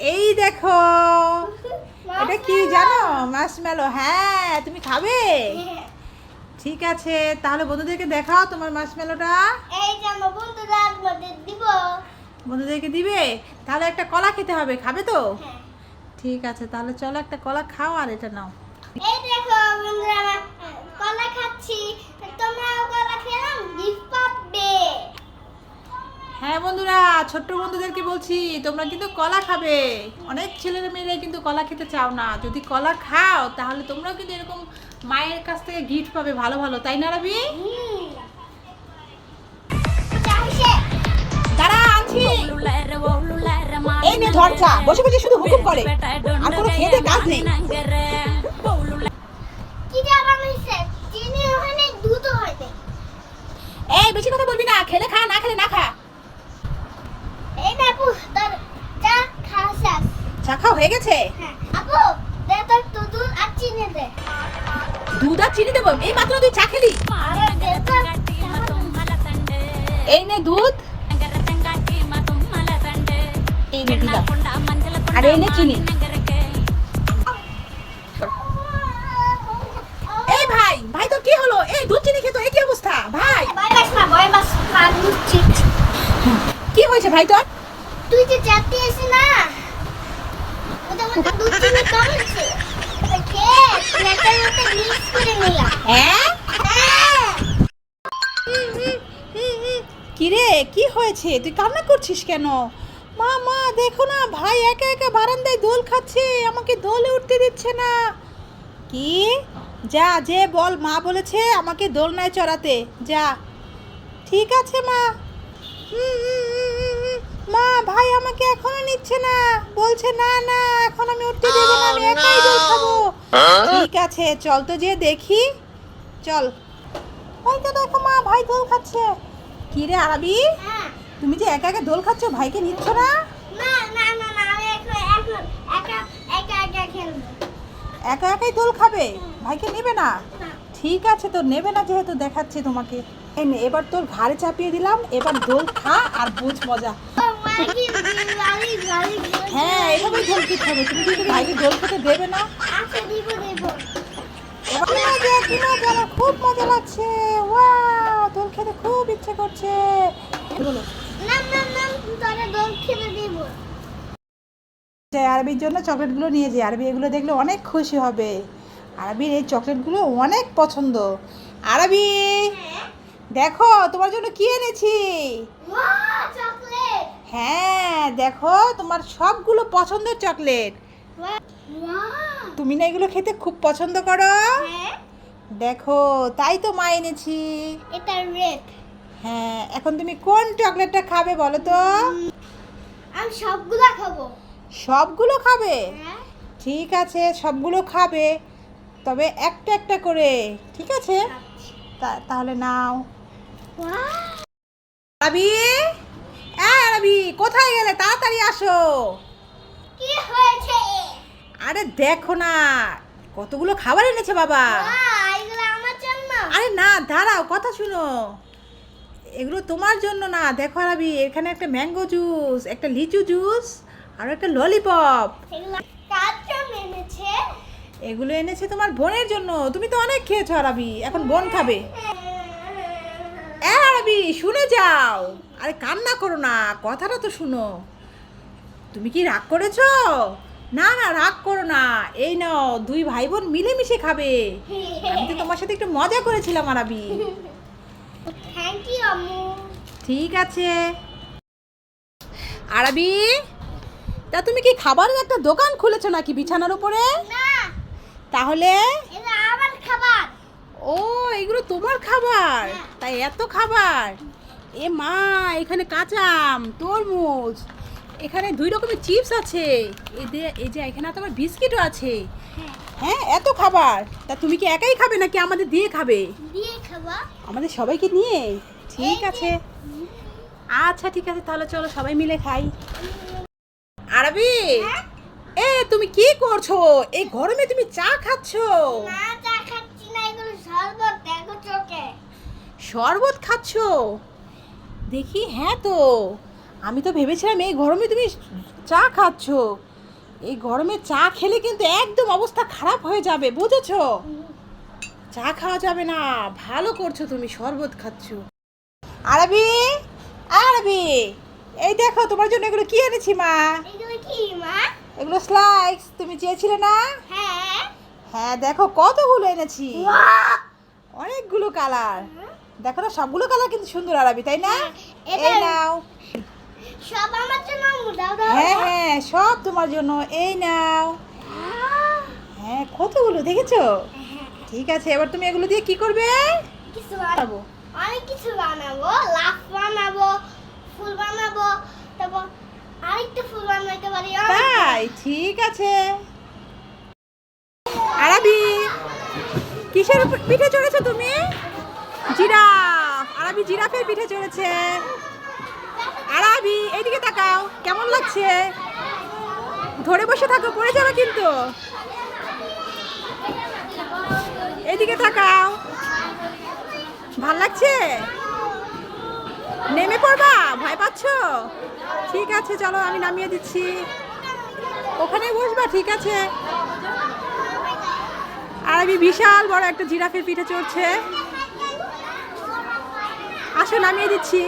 এই দেখো, এটা কি জানো? মার্শমেলো। হ্যাঁ, তুমি খাবে? ঠিক আছে, তাহলে বন্ধুদেরকে দেখাও তোমার মার্শমেলোটা। এই যে আমার বন্ধুরা দিব। বন্ধুদেরকে দিবে? তাহলে একটা কলা খেতে হবে, খাবে তো? হ্যাঁ। ঠিক আছে, তাহলে চলো একটা কলা খাও আর এটা নাও। এই দেখো বন্ধুরা, আমরা কলা খাচ্ছি। তোমরাও কলা খেলাম, গিফট পাবে। হ্যাঁ বন্ধুরা, ছোট্ট বন্ধুদেরকে বলছি তোমরা কিন্তু কলা খাবে। অনেক ছেলেরা মেয়েরা কিন্তু কলা খেতে চাও না। যদি কলা খাও তাহলে তোমরাও কিন্তু এরকম মায়ের কাছ থেকে গিফট পাবে ভালো ভালো, তাই না রাবি? দাঁড়া, আনছি। এই নে ধর চা, বসে বসে শুধু হুকুম করে আর কোনো খেতে কাজ নেই। কি যা বানাইছে? চিনি হয় না, দুধ হয় না। এই বেশি কথা বলবি না, খেলে খা, না খেলে না খা। এই না আপু, তোর চা খাওয়া শেষ। চা খাওয়া হয়ে গেছে? হ্যাঁ আপু, দে তোর দুধ আর চিনি দে। দুধ আর চিনি দেবো? এই মাত্র তুই চা খেলি। আরে দে তো। এই নে দুধ, এই নে দিলাম, আর এই নে চিনি। এই ভাই, ভাই তোর কি হলো? এই দুধ চিনি খেতো, এই কি অবস্থা ভাই? বয় বাস খা দুধ চিনি। কি হয়েছে ভাই তোর? তুই যে চাটি এসে না, ওটা মধ্যে দুধ চিনি কম আছে। খেয়ে প্লেটের মধ্যে মিক্স করে নিলাম। হ্যাঁ? হ্যাঁ। কি রে, কি হয়েছে? তুই কান্না করছিস কেন? মা মা দেখো না, ভাই একা একা বারান্দায় দোল খাচ্ছে, আমাকে দোলে উঠতে দিচ্ছে না। কি? যা, যে বল মা বলেছে আমাকে দোলনায় চড়াতে, যা। ঠিক আছে মা। মা, ভাই আমাকে এখনো নিচ্ছে না, বলছে না না এখন আমি উঠতে দেবো না, আমি একাই দোল খাবো। ঠিক আছে, চল তো যে দেখি, চল। ওই তো দেখো মা, ভাই দোল খাচ্ছে। কি রে আরবি, হ্যাঁ। তুমি যে একা একা দোল খাচ্ছ, ভাইকে নিচ্ছ না? না না না না, আমি এখন একা একা একা খেলবো। একা একাই দোল খাবে, ভাইকে নেবে না? না। ঠিক আছে, তো নেবে না যেহেতু দেখাচ্ছি তোমাকে। এই নে, এবার তোর ঘাড়ে চাপিয়ে দিলাম, এবার দোল খা আর বুঝ মজা। ও মা কি লালি লালি। হ্যাঁ, এভাবেই দোল খেতে হবে। তুমি কিন্তু ভাইকে দোল খেতে দেবে না। আচ্ছা দিব দিব। এবার কি মজা, কি মজা, আমার খুব মজা লাগছে। ওয়াও, দোল খেতে খুব ইচ্ছে করছে। বলো, নাম নাম নাম, তোরে দোল খেতে দিব। যে আরবির জন্য চকলেটগুলো নিয়ে যে, আরবি এগুলো দেখলে অনেক খুশি হবে। আরবির এই চকলেটগুলো অনেক পছন্দ। আরবি, দেখো তোমার জন্য কি এনেছি। Wow chocolate. হ্যাঁ দেখো, তোমার সবগুলো পছন্দের চকলেট। ওয়াও। তুমি না এগুলো খেতে খুব পছন্দ করো? হ্যাঁ, দেখো, তাই তো মা এনেছি। এটা রেড। হ্যাঁ, এখন তুমি কোন চকলেটটা খাবে বলো তো? আমি সবগুলা খাবো। সবগুলো খাবে? হ্যাঁ। ঠিক আছে, সবগুলো খাবে, তবে একটা একটা করে, ঠিক আছে? তাহলে নাও। ওয়াও। আরবি, আরবি কোথায় গেলে? তাড়াতাড়ি আসো। কি হয়েছে? আরে দেখো না, কতগুলো খাবার এনেছে বাবা। ওয়াও, এগুলো আমার জন্য। আরে না, দাঁড়াও, কথা শুনো। এগুলো তোমার জন্য না, দেখো আরবি, এখানে একটা ম্যাঙ্গো জুস, একটা লিচু জুস আর একটা ললিপপ। এগুলো কার জন্য এনেছে? এগুলো এনেছে তোমার বোনের জন্য। তুমি তো অনেক খেয়েছো আরবি, এখন বোন খাবে। আরবি শুনে যাও, আরে কান্না করো না, কথাটা তো শুনো। তুমি কি রাগ করেছো? না না, রাগ করো না, এই নাও, দুই ভাই বোন মিলেমিশে খাবে। আমি তো তোমার সাথে একটু মজা করেছিলাম আরবি। থ্যাংক ইউ আম্মু। ঠিক আছে। আরবি, তা তুমি কি খাবারের একটা দোকান খুলেছো নাকি বিছানার উপরে? না, তাহলে? এটা আমার খাবার। ও, এগুলো তোমার খাবার? তাই এত খাবার? এ মা, এখানে কাঁচা আম, তরমুজ, এখানে দুই রকমের চিপস আছে, এই যে এখানে তোমার বিস্কিটও আছে। হ্যাঁ, এত খাবার। তা তুমি কি একাই খাবে নাকি আমাদের দিয়ে খাবে? দিয়ে খাবা? আমাদের সবাইকে নিয়ে? ঠিক আছে, আচ্ছা ঠিক আছে, তাহলে চলো সবাই মিলে খাই। আরবি, এ তুমি কি করছো? এই গরমে তুমি চা খাচ্ছো? না, চা খাচ্ছি না, এগুলো শরবত, দেখো চোখে। শরবত খাচ্ছো? দেখি, হ্যাঁ তো আমি তো ভেবেছিলাম এই গরমে তুমি চা খাচ্ছো। এই গরমে চা খেলে কিন্তু একদম অবস্থা খারাপ হয়ে যাবে, বুঝেছো? চা খাওয়া যাবে না। ভালো করছো তুমি, শরবত খাচ্ছো। আরবি, আরবি, এই দেখো তোমার জন্য এগুলো কি এনেছি মা। এগুলো কি মা? এগুলো স্লাইস, তুমি চেয়েছিলে না? হ্যাঁ। হ্যাঁ দেখো কতগুলো এনেছি, বাহ! অনেকগুলো কালার। দেখো না সবগুলো কালার কিন্তু সুন্দর আরবি, তাই না? এটা- এই নাও। সব আমার জন্য দাও দাও। হ্যাঁ হ্যাঁ সব তোমার জন্য, এই নাও। হ্যাঁ কতগুলো দেখেছো? ঠিক আছে, এবার তুমি এগুলো দিয়ে কি করবে? কিছু বানাবো, অনেক কিছু বানাবো। লাফ বানাবো, ফুল বানাবো, তারপর আরেকটা ফুল বানাতে পারি। তাই ঠিক আছে। আরবি, কিসের উপর পিঠে চড়েছো তুমি? জিরাফ। আরবি জিরাফের পিঠে চড়েছে। আরবি এইদিকে তাকাও, কেমন লাগছে? ধরে বসে থাকো, পড়ে যাবে কিন্তু। এইদিকে তাকাও, ভাল লাগছে? নেমে পড়বা, ভয় পাচ্ছো? ঠিক আছে চলো আমি নামিয়ে দিচ্ছি, ওখানে বসবা, ঠিক আছে। আরবি বিশাল বড় একটা জিরাফের পিঠে চড়ছে, আসো নামিয়ে দিচ্ছি।